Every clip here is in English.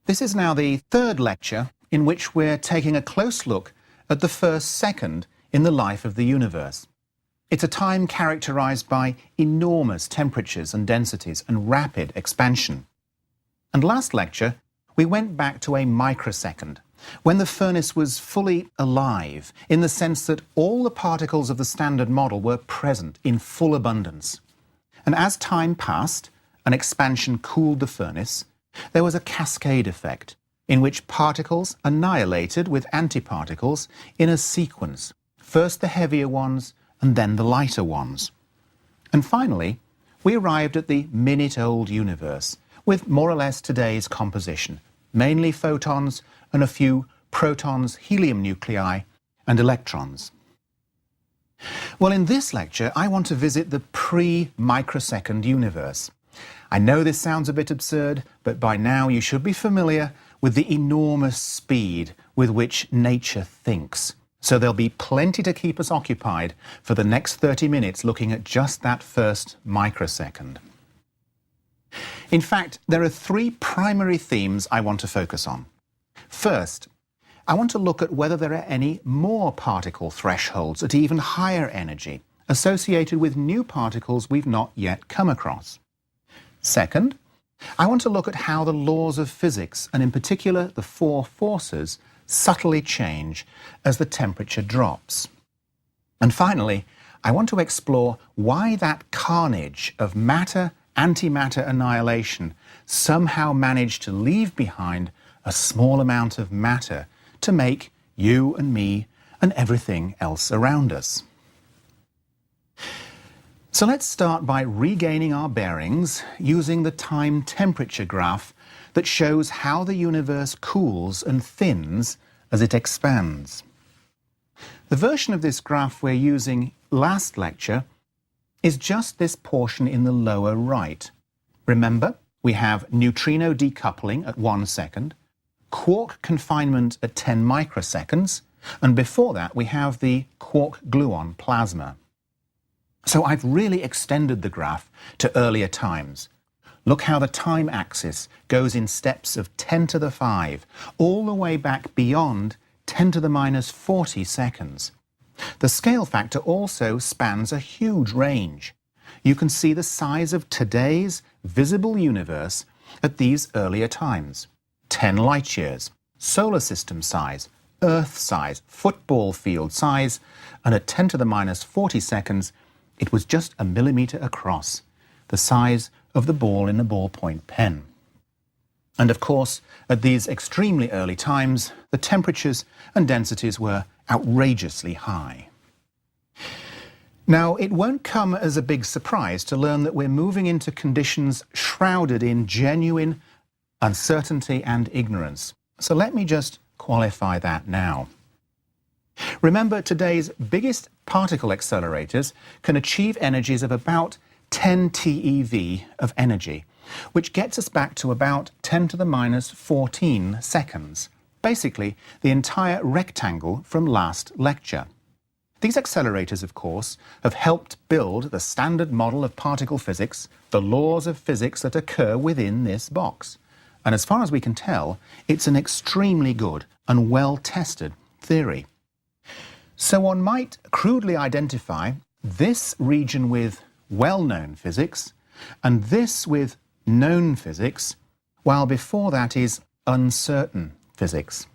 This is now the third lecture in which we're taking a close look at the first second in the life of the universe. It's a time characterized by enormous temperatures and densities and rapid expansion. And last lecture, we went back to a microsecond, when the furnace was fully alive, in the sense that all the particles of the Standard Model were present in full abundance. And as time passed and expansion cooled the furnace, there was a cascade effect in which particles annihilated with antiparticles in a sequence, first the heavier ones and then the lighter ones. And finally, we arrived at the minute-old universe, with more or less today's composition, mainly photons and a few protons, helium nuclei, and electrons. Well, in this lecture, I want to visit the pre-microsecond universe. I know this sounds a bit absurd, but by now you should be familiar with the enormous speed with which nature thinks. So there'll be plenty to keep us occupied for the next 30 minutes looking at just that first microsecond. In fact, there are three primary themes I want to focus on. First, I want to look at whether there are any more particle thresholds at even higher energy associated with new particles we've not yet come across. Second, I want to look at how the laws of physics, and in particular the four forces, subtly change as the temperature drops. And finally, I want to explore why that carnage of matter-antimatter annihilation somehow managed to leave behind a small amount of matter to make you and me and everything else around us. So let's start by regaining our bearings using the time-temperature graph that shows how the universe cools and thins as it expands. The version of this graph we're using last lecture is just this portion in the lower right. Remember, we have neutrino decoupling at 1 second, quark confinement at 10 microseconds, and before that we have the quark-gluon plasma. So I've really extended the graph to earlier times. Look how the time axis goes in steps of 10 to the 5, all the way back beyond 10 to the minus 40 seconds. The scale factor also spans a huge range. You can see the size of today's visible universe at these earlier times. 10 light years, solar system size, Earth size, football field size, and at 10 to the minus 40 seconds, it was just a millimeter across, the size of the ball in a ballpoint pen. And of course, at these extremely early times, the temperatures and densities were outrageously high. Now, it won't come as a big surprise to learn that we're moving into conditions shrouded in genuine uncertainty and ignorance. So let me just qualify that now. Remember, today's biggest particle accelerators can achieve energies of about 10 TeV of energy, which gets us back to about 10 to the minus 14 seconds, basically the entire rectangle from last lecture. These accelerators, of course, have helped build the Standard Model of particle physics, the laws of physics that occur within this box. And as far as we can tell, it's an extremely good and well-tested theory. So one might crudely identify this region with well-known physics and this with known physics, while before that is uncertain physics.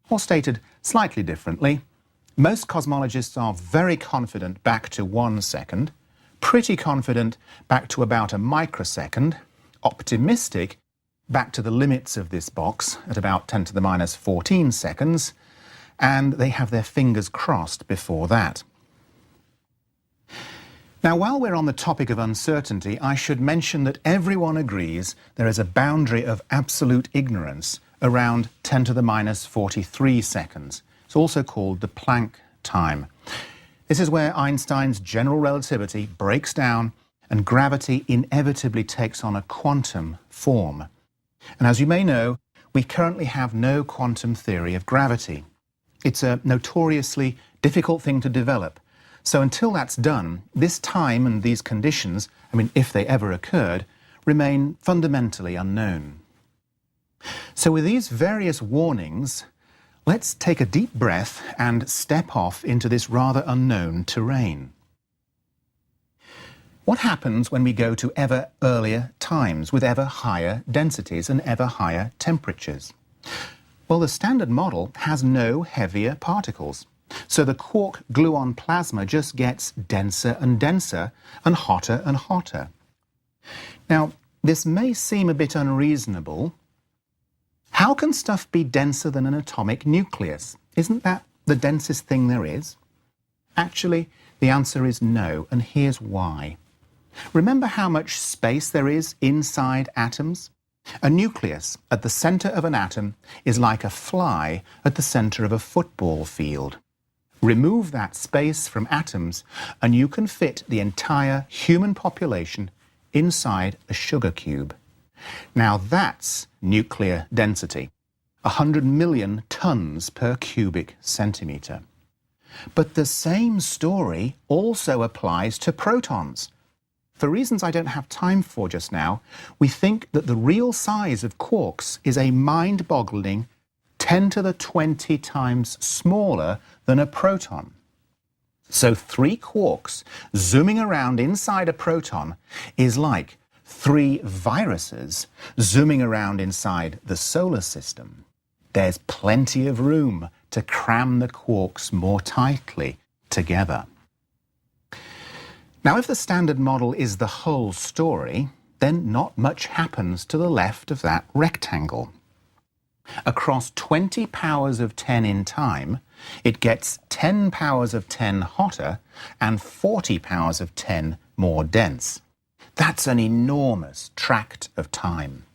Or stated slightly differently, most cosmologists are very confident back to 1 second, pretty confident back to about a microsecond, optimistic back to the limits of this box at about 10 to the minus 14 seconds, and they have their fingers crossed before that. Now, while we're on the topic of uncertainty, I should mention that everyone agrees there is a boundary of absolute ignorance around 10 to the minus 43 seconds. It's also called the Planck time. This is where Einstein's general relativity breaks down and gravity inevitably takes on a quantum form. And as you may know, we currently have no quantum theory of gravity. It's a notoriously difficult thing to develop. So until that's done, this time and these conditions, if they ever occurred, remain fundamentally unknown. So with these various warnings, let's take a deep breath and step off into this rather unknown terrain. What happens when we go to ever earlier times with ever higher densities and ever higher temperatures? Well, the Standard Model has no heavier particles. So the quark-gluon plasma just gets denser and denser and hotter. Now, this may seem a bit unreasonable. How can stuff be denser than an atomic nucleus? Isn't that the densest thing there is? Actually, the answer is no, and here's why. Remember how much space there is inside atoms? A nucleus at the centre of an atom is like a fly at the centre of a football field. Remove that space from atoms and you can fit the entire human population inside a sugar cube. Now that's nuclear density, 100 million tons per cubic centimetre. But the same story also applies to protons. For reasons I don't have time for just now, we think that the real size of quarks is a mind-boggling 10 to the 20 times smaller than a proton. So 3 quarks zooming around inside a proton is like 3 viruses zooming around inside the solar system. There's plenty of room to cram the quarks more tightly together. Now, if the Standard Model is the whole story, then not much happens to the left of that rectangle. Across 20 powers of 10 in time, it gets 10 powers of 10 hotter and 40 powers of 10 more dense. That's an enormous tract of time.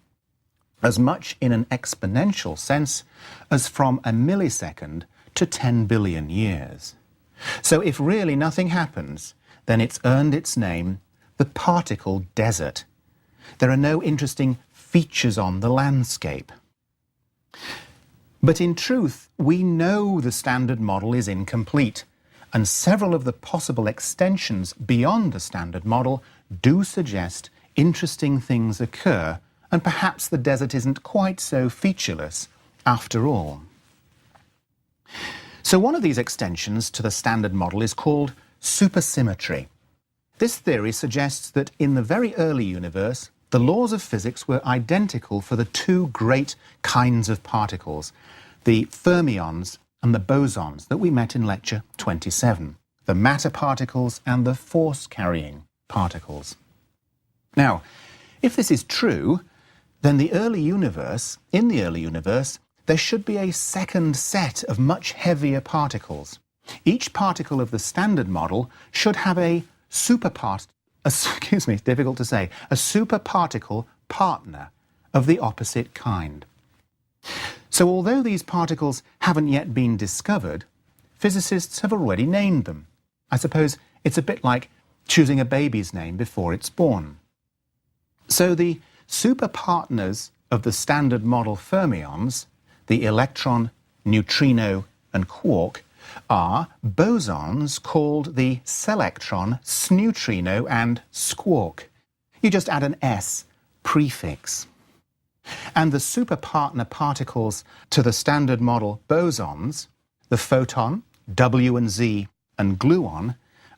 As much in an exponential sense as from a millisecond to 10 billion years. So if really nothing happens, then it's earned its name, the particle desert. There are no interesting features on the landscape. But in truth, we know the Standard Model is incomplete, and several of the possible extensions beyond the Standard Model do suggest interesting things occur, and perhaps the desert isn't quite so featureless after all. So one of these extensions to the Standard Model is called supersymmetry. This theory suggests that in the very early universe, the laws of physics were identical for the 2 great kinds of particles, the fermions and the bosons that we met in lecture 27, the matter particles and the force-carrying particles. Now, if this is true, then in the early universe, there should be a second set of much heavier particles. Each particle of the Standard Model should have a superparticle partner of the opposite kind. So although these particles haven't yet been discovered, physicists have already named them. I suppose it's a bit like choosing a baby's name before it's born. So the superpartners of the Standard Model fermions, the electron, neutrino, and quark, are bosons called the selectron, sneutrino, and squark. You just add an S prefix. And the superpartner particles to the Standard Model bosons, the photon, W and Z, and gluon,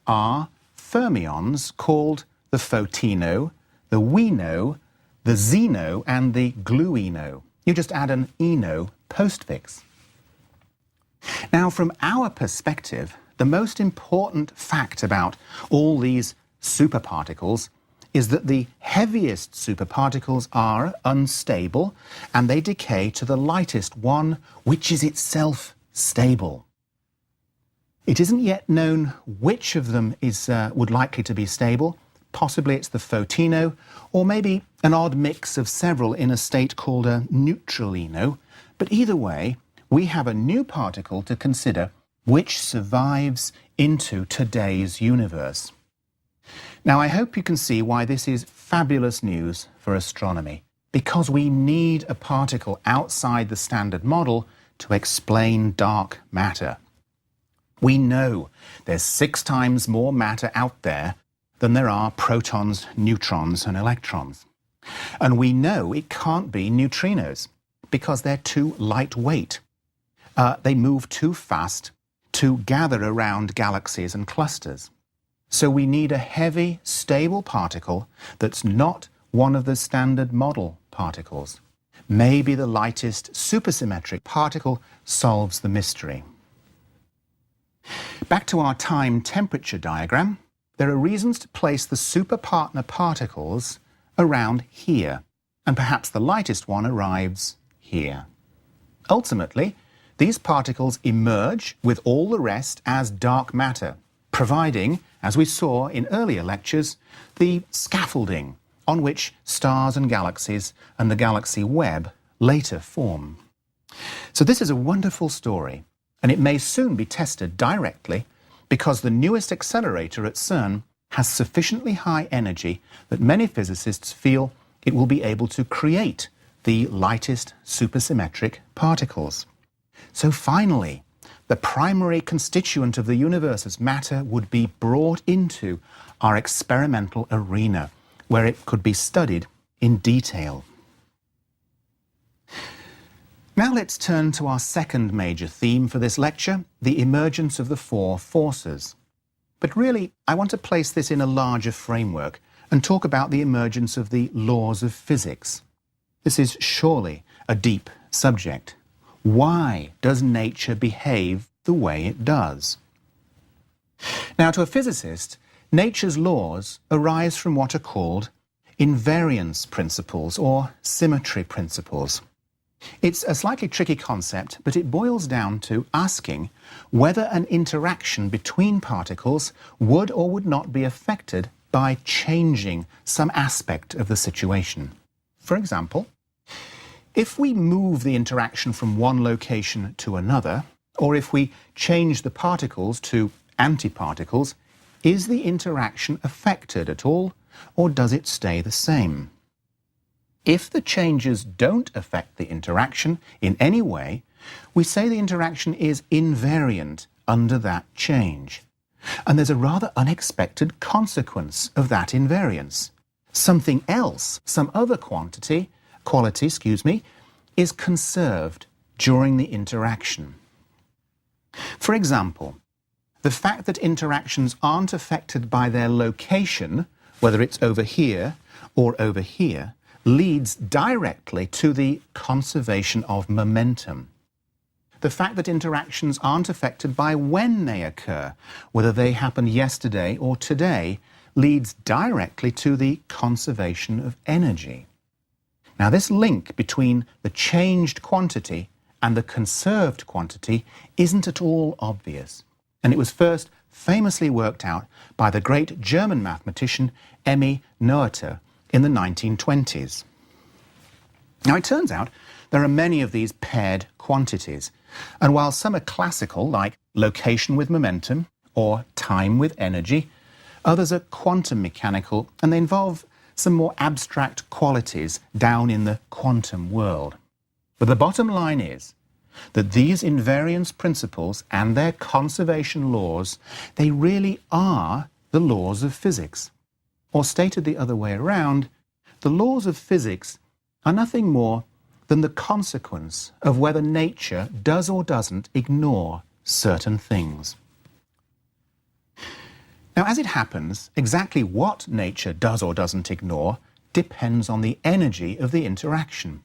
are fermions called the photino, the wino, the zeno, and the gluino. You just add an eno postfix. Now, from our perspective, the most important fact about all these superparticles is that the heaviest superparticles are unstable and they decay to the lightest one, which is itself stable. It isn't yet known which of them would likely to be stable. Possibly it's the photino, or maybe an odd mix of several in a state called a neutralino. But either way, we have a new particle to consider which survives into today's universe. Now, I hope you can see why this is fabulous news for astronomy, because we need a particle outside the Standard Model to explain dark matter. We know there's 6 times more matter out there than there are protons, neutrons, and electrons. And we know it can't be neutrinos, because they're too lightweight. They move too fast to gather around galaxies and clusters. So we need a heavy, stable particle that's not one of the standard model particles. Maybe the lightest supersymmetric particle solves the mystery. Back to our time-temperature diagram, there are reasons to place the superpartner particles around here, and perhaps the lightest one arrives here. Ultimately, these particles emerge with all the rest as dark matter, providing, as we saw in earlier lectures, the scaffolding on which stars and galaxies and the galaxy web later form. So this is a wonderful story, and it may soon be tested directly because the newest accelerator at CERN has sufficiently high energy that many physicists feel it will be able to create the lightest supersymmetric particles. So finally, the primary constituent of the universe's matter would be brought into our experimental arena, where it could be studied in detail. Now let's turn to our second major theme for this lecture, the emergence of the four forces. But really, I want to place this in a larger framework and talk about the emergence of the laws of physics. This is surely a deep subject. Why does nature behave the way it does? Now, to a physicist, nature's laws arise from what are called invariance principles or symmetry principles. It's a slightly tricky concept, but it boils down to asking whether an interaction between particles would or would not be affected by changing some aspect of the situation. For example, if we move the interaction from one location to another, or if we change the particles to antiparticles, is the interaction affected at all, or does it stay the same? If the changes don't affect the interaction in any way, we say the interaction is invariant under that change. And there's a rather unexpected consequence of that invariance. Something else, some other quality, is conserved during the interaction. For example, the fact that interactions aren't affected by their location, whether it's over here or over here, leads directly to the conservation of momentum. The fact that interactions aren't affected by when they occur, whether they happened yesterday or today, leads directly to the conservation of energy. Now, this link between the changed quantity and the conserved quantity isn't at all obvious, and it was first famously worked out by the great German mathematician Emmy Noether in the 1920s. Now, it turns out there are many of these paired quantities, and while some are classical, like location with momentum or time with energy, others are quantum mechanical, and they involve some more abstract qualities down in the quantum world. But the bottom line is that these invariance principles and their conservation laws, they really are the laws of physics. Or stated the other way around, the laws of physics are nothing more than the consequence of whether nature does or doesn't ignore certain things. Now, as it happens, exactly what nature does or doesn't ignore depends on the energy of the interaction.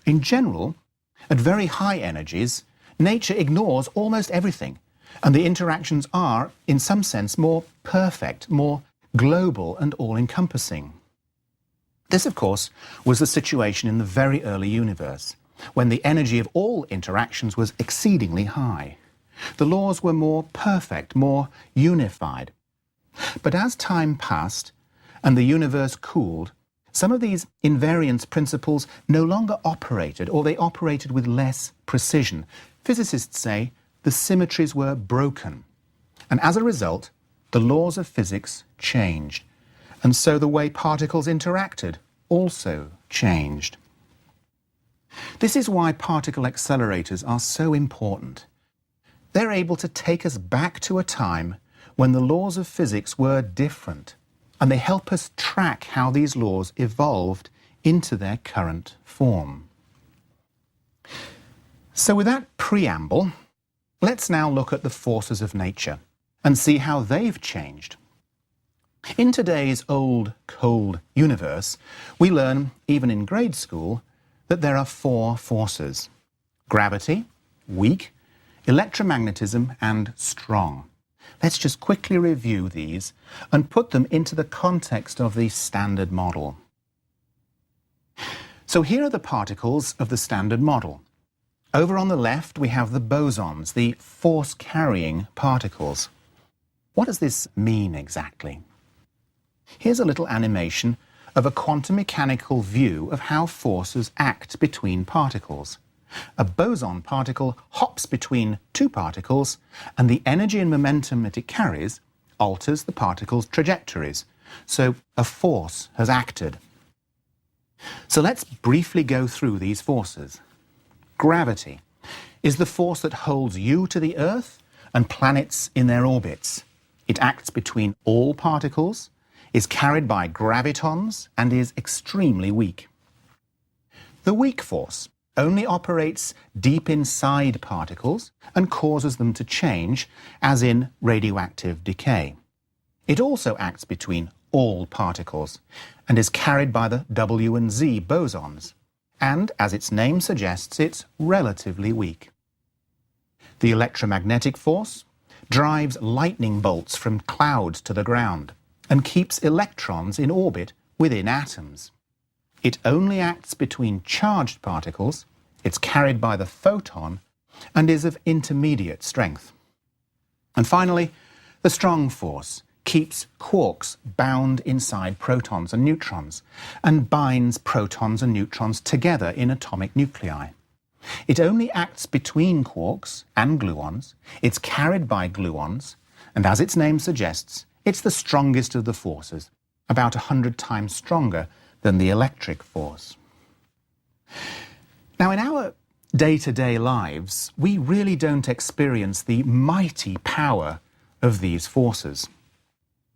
In general, at very high energies, nature ignores almost everything, and the interactions are, in some sense, more perfect, more global and all-encompassing. This, of course, was the situation in the very early universe, when the energy of all interactions was exceedingly high. The laws were more perfect, more unified. But as time passed and the universe cooled, some of these invariance principles no longer operated, or they operated with less precision. Physicists say the symmetries were broken, and as a result, the laws of physics changed, and so the way particles interacted also changed. This is why particle accelerators are so important. They're able to take us back to a time when the laws of physics were different, and they help us track how these laws evolved into their current form. So with that preamble, let's now look at the forces of nature and see how they've changed. In today's old, cold universe, we learn, even in grade school, that there are 4 forces: gravity, weak, electromagnetism, and strong. Let's just quickly review these and put them into the context of the Standard Model. So here are the particles of the Standard Model. Over on the left, we have the bosons, the force-carrying particles. What does this mean exactly? Here's a little animation of a quantum mechanical view of how forces act between particles. A boson particle hops between 2 particles, and the energy and momentum that it carries alters the particles' trajectories. So a force has acted. So let's briefly go through these forces. Gravity is the force that holds you to the Earth and planets in their orbits. It acts between all particles, is carried by gravitons, and is extremely weak. The weak force only operates deep inside particles and causes them to change, as in radioactive decay. It also acts between all particles and is carried by the W and Z bosons. And, as its name suggests, it's relatively weak. The electromagnetic force drives lightning bolts from clouds to the ground and keeps electrons in orbit within atoms. It only acts between charged particles, it's carried by the photon, and is of intermediate strength. And finally, the strong force keeps quarks bound inside protons and neutrons and binds protons and neutrons together in atomic nuclei. It only acts between quarks and gluons, it's carried by gluons, and as its name suggests, it's the strongest of the forces, about 100 times stronger than the electric force. Now, in our day-to-day lives, we really don't experience the mighty power of these forces.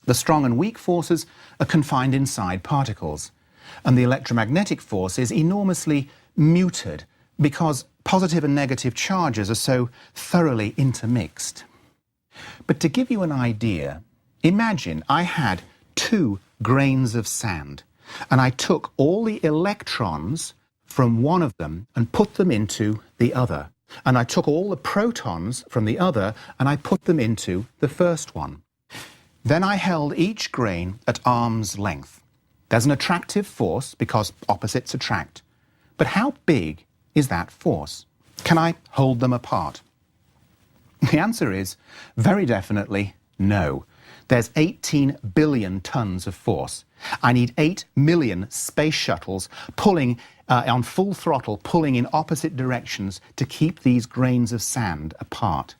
The strong and weak forces are confined inside particles, and the electromagnetic force is enormously muted because positive and negative charges are so thoroughly intermixed. But to give you an idea, imagine I had 2 grains of sand, and I took all the electrons from one of them and put them into the other. And I took all the protons from the other and I put them into the first one. Then I held each grain at arm's length. There's an attractive force because opposites attract. But how big is that force? Can I hold them apart? The answer is very definitely no. There's 18 billion tons of force. I need 8 million space shuttles pulling on full throttle, pulling in opposite directions to keep these grains of sand apart.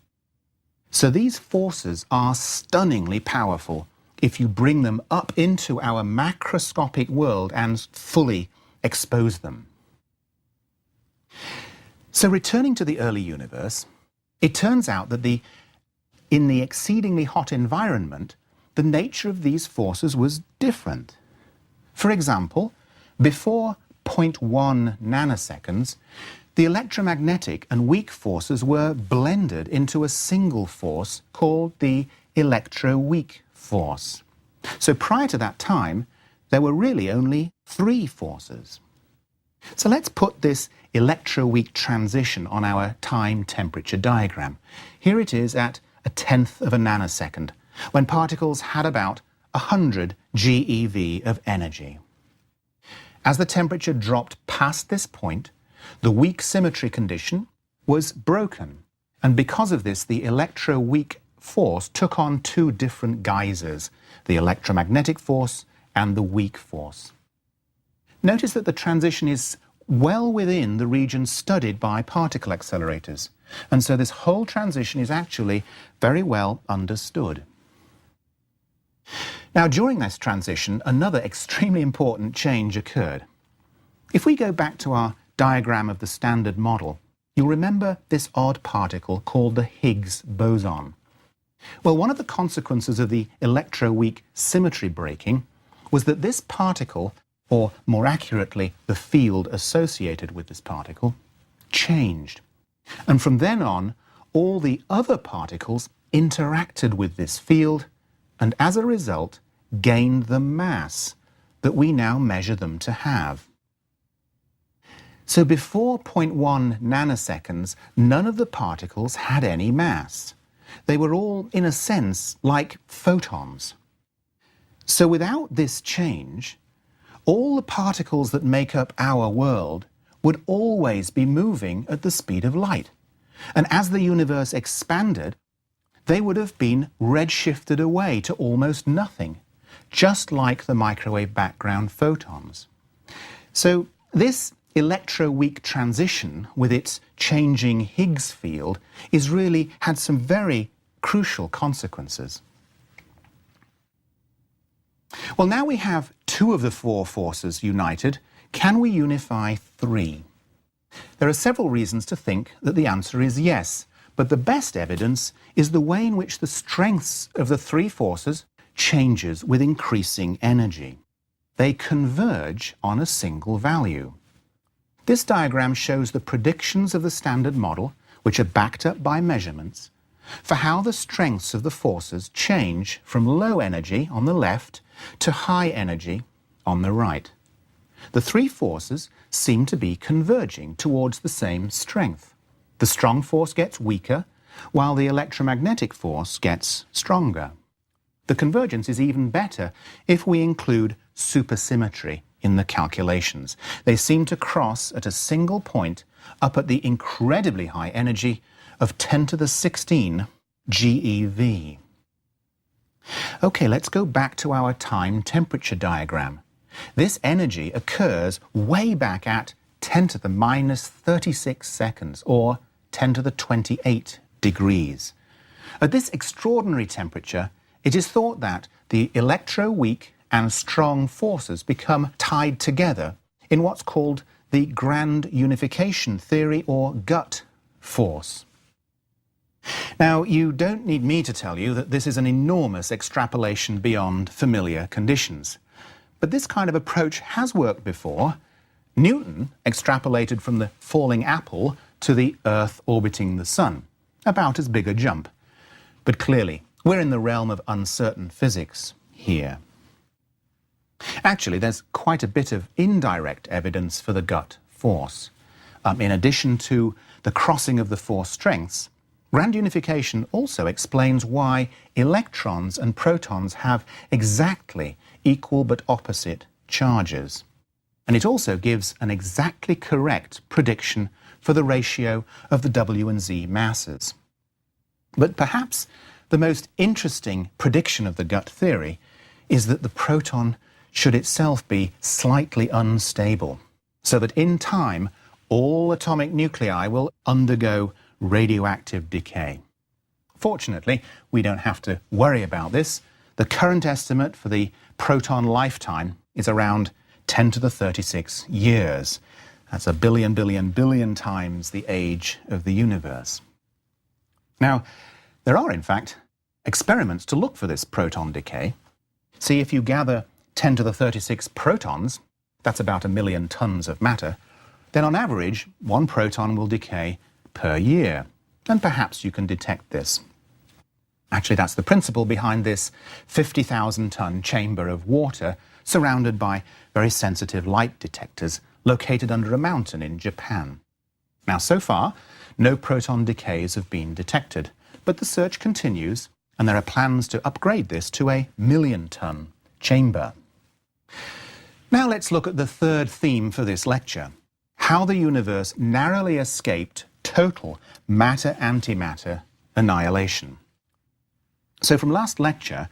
So these forces are stunningly powerful if you bring them up into our macroscopic world and fully expose them. So returning to the early universe, it turns out that in the exceedingly hot environment, the nature of these forces was different. For example, before 0.1 nanoseconds, the electromagnetic and weak forces were blended into a single force called the electroweak force. So prior to that time, there were really only 3 forces. So let's put this electroweak transition on our time-temperature diagram. Here it is at 1/10 of a nanosecond, when particles had about 100 GeV of energy. As the temperature dropped past this point, the weak symmetry condition was broken, and because of this, the electroweak force took on 2 different guises, the electromagnetic force and the weak force. Notice that the transition is well within the region studied by particle accelerators, and so this whole transition is actually very well understood. Now, during this transition, another extremely important change occurred. If we go back to our diagram of the Standard Model, you'll remember this odd particle called the Higgs boson. Well, one of the consequences of the electroweak symmetry breaking was that this particle, or more accurately, the field associated with this particle, changed. And from then on, all the other particles interacted with this field and as a result gained the mass that we now measure them to have. So before 0.1 nanoseconds, none of the particles had any mass. They were all, in a sense, like photons. So without this change, all the particles that make up our world would always be moving at the speed of light. And as the universe expanded, they would have been redshifted away to almost nothing, just like the microwave background photons. So this electroweak transition with its changing Higgs field is really had some very crucial consequences. Well, now we have two of the four forces united. Can we unify three? There are several reasons to think that the answer is yes, but the best evidence is the way in which the strengths of the three forces changes with increasing energy. They converge on a single value. This diagram shows the predictions of the Standard Model, which are backed up by measurements, for how the strengths of the forces change from low energy on the left to high energy on the right. The three forces seem to be converging towards the same strength. The strong force gets weaker, while the electromagnetic force gets stronger. The convergence is even better if we include supersymmetry in the calculations. They seem to cross at a single point up at the incredibly high energy of 10 to the 16 GeV. Okay, let's go back to our time temperature diagram. This energy occurs way back at 10 to the minus 36 seconds, or 10 to the 28 degrees. At this extraordinary temperature, it is thought that the electroweak and strong forces become tied together in what's called the grand unification theory, or GUT force. Now, you don't need me to tell you that this is an enormous extrapolation beyond familiar conditions. But this kind of approach has worked before. Newton extrapolated from the falling apple to the Earth orbiting the Sun, about as big a jump. But clearly, we're in the realm of uncertain physics here. Actually, there's quite a bit of indirect evidence for the GUT force. In addition to the crossing of the four strengths, grand unification also explains why electrons and protons have exactly equal but opposite charges. And it also gives an exactly correct prediction for the ratio of the W and Z masses. But perhaps the most interesting prediction of the GUT theory is that the proton should itself be slightly unstable, so that in time all atomic nuclei will undergo radioactive decay. Fortunately, we don't have to worry about this. The current estimate for the proton lifetime is around 10 to the 36 years. That's a billion times the age of the universe. Now, there are, in fact, experiments to look for this proton decay. See, if you gather 10 to the 36 protons, that's about 1 million tons of matter, then on average, one proton will decay per year. And perhaps you can detect this. Actually, that's the principle behind this 50,000-ton chamber of water surrounded by very sensitive light detectors located under a mountain in Japan. Now, so far, no proton decays have been detected, but the search continues, and there are plans to upgrade this to a 1 million-ton chamber. Now let's look at the third theme for this lecture: how the universe narrowly escaped total matter-antimatter annihilation. So from last lecture,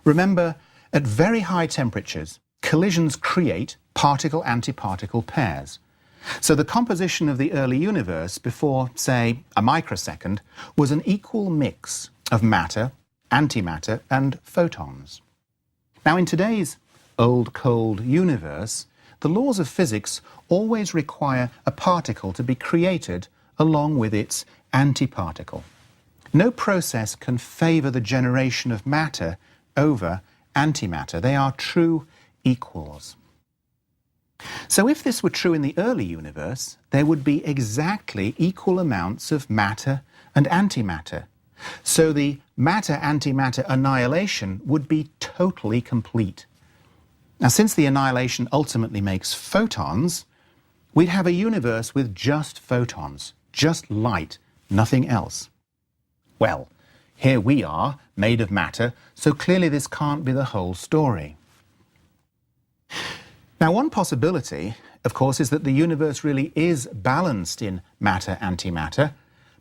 remember, at very high temperatures, collisions create particle-antiparticle pairs. So the composition of the early universe before, say, a microsecond was an equal mix of matter, antimatter, and photons. Now, in today's old cold universe, the laws of physics always require a particle to be created along with its antiparticle. No process can favour the generation of matter over antimatter. They are true equals. So if this were true in the early universe, there would be exactly equal amounts of matter and antimatter. So the matter-antimatter annihilation would be totally complete. Now, since the annihilation ultimately makes photons, we'd have a universe with just photons, just light, nothing else. Well, here we are, made of matter, so clearly this can't be the whole story. Now, one possibility, of course, is that the universe really is balanced in matter-antimatter,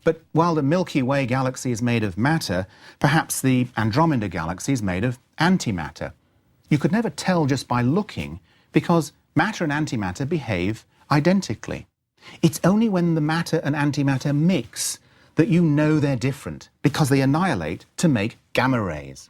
but while the Milky Way galaxy is made of matter, perhaps the Andromeda galaxy is made of antimatter. You could never tell just by looking, because matter and antimatter behave identically. It's only when the matter and antimatter mix that you know they're different, because they annihilate to make gamma rays.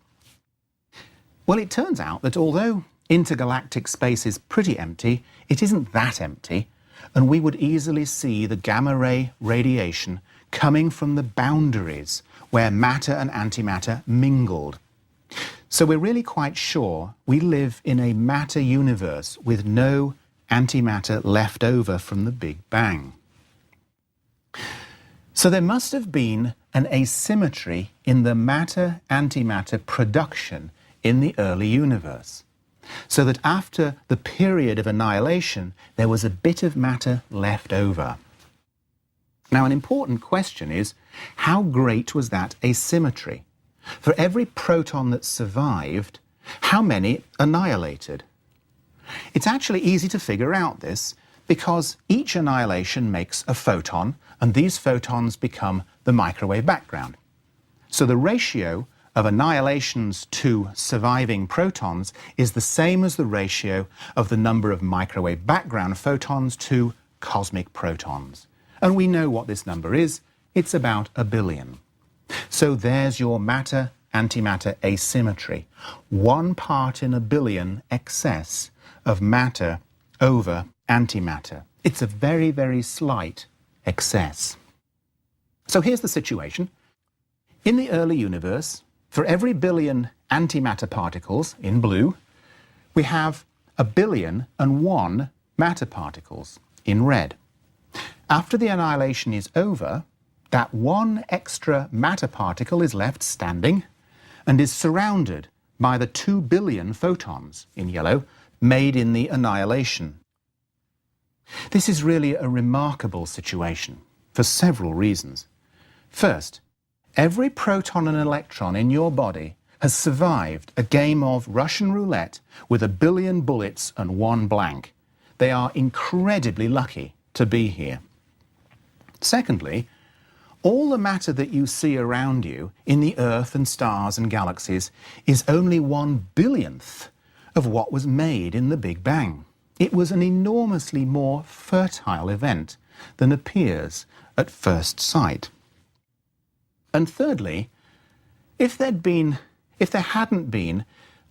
Well, it turns out that although intergalactic space is pretty empty, it isn't that empty, and we would easily see the gamma ray radiation coming from the boundaries where matter and antimatter mingled. So we're really quite sure we live in a matter universe with no antimatter left over from the Big Bang. So there must have been an asymmetry in the matter-antimatter production in the early universe, so that after the period of annihilation, there was a bit of matter left over. Now, an important question is, how great was that asymmetry? For every proton that survived, how many annihilated? It's actually easy to figure out this because each annihilation makes a photon, and these photons become the microwave background. So the ratio of annihilations to surviving protons is the same as the ratio of the number of microwave background photons to cosmic protons. And we know what this number is. It's about 1 billion. So there's your matter-antimatter asymmetry. 1 part in 1 billion excess of matter over antimatter. It's a very, very slight excess. So here's the situation. In the early universe, for every billion antimatter particles, in blue, we have 1,000,000,001 matter particles, in red. After the annihilation is over, that one extra matter particle is left standing and is surrounded by the 2 billion photons, in yellow, made in the annihilation. This is really a remarkable situation for several reasons. First, every proton and electron in your body has survived a game of Russian roulette with 1 billion bullets and 1 blank. They are incredibly lucky to be here. Secondly, all the matter that you see around you in the Earth and stars and galaxies is only 1 billionth of what was made in the Big Bang. It was an enormously more fertile event than appears at first sight. And thirdly, if there hadn't been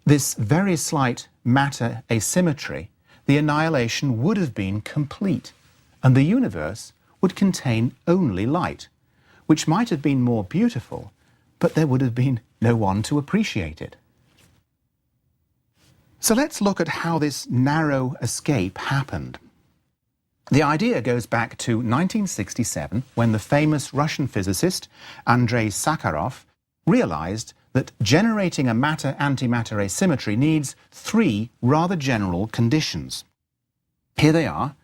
this very slight matter asymmetry, the annihilation would have been complete, and the universe would contain only light, which might have been more beautiful, but there would have been no one to appreciate it. So let's look at how this narrow escape happened. The idea goes back to 1967, when the famous Russian physicist Andrei Sakharov realized that generating a matter-antimatter asymmetry needs 3 rather general conditions. Here they are.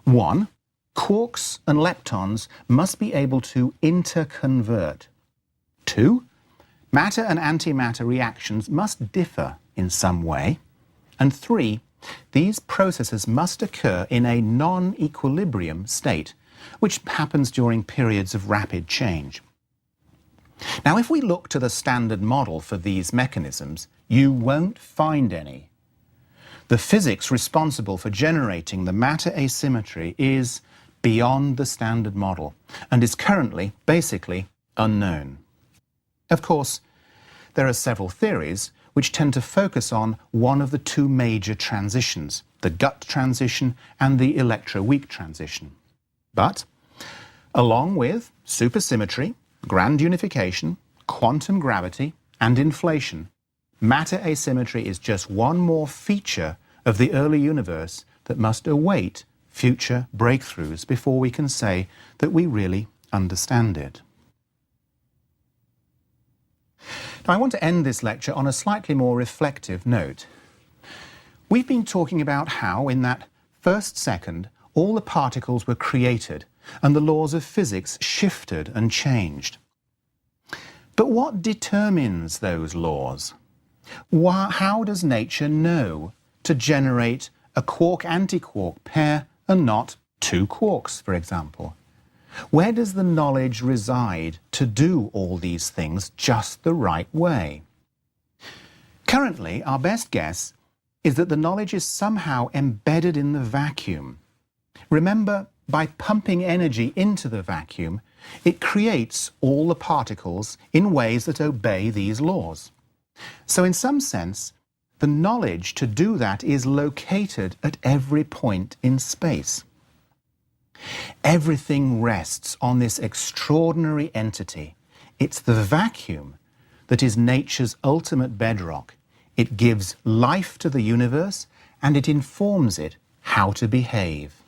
1, quarks and leptons must be able to interconvert. 2, matter and antimatter reactions must differ in some way. And 3, these processes must occur in a non-equilibrium state, which happens during periods of rapid change. Now, if we look to the standard model for these mechanisms, you won't find any. The physics responsible for generating the matter asymmetry is beyond the standard model and is currently basically unknown. Of course, there are several theories which tend to focus on one of the 2 major transitions, the gut transition and the electroweak transition. But, along with supersymmetry, grand unification, quantum gravity, and inflation, matter asymmetry is just one more feature of the early universe that must await future breakthroughs before we can say that we really understand it. Now, I want to end this lecture on a slightly more reflective note. We've been talking about how, in that first second, all the particles were created and the laws of physics shifted and changed. But what determines those laws? How does nature know to generate a quark-antiquark pair and not two quarks, for example? Where does the knowledge reside to do all these things just the right way? Currently, our best guess is that the knowledge is somehow embedded in the vacuum. Remember, by pumping energy into the vacuum, it creates all the particles in ways that obey these laws. So in some sense, the knowledge to do that is located at every point in space. Everything rests on this extraordinary entity. It's the vacuum that is nature's ultimate bedrock. It gives life to the universe and it informs it how to behave.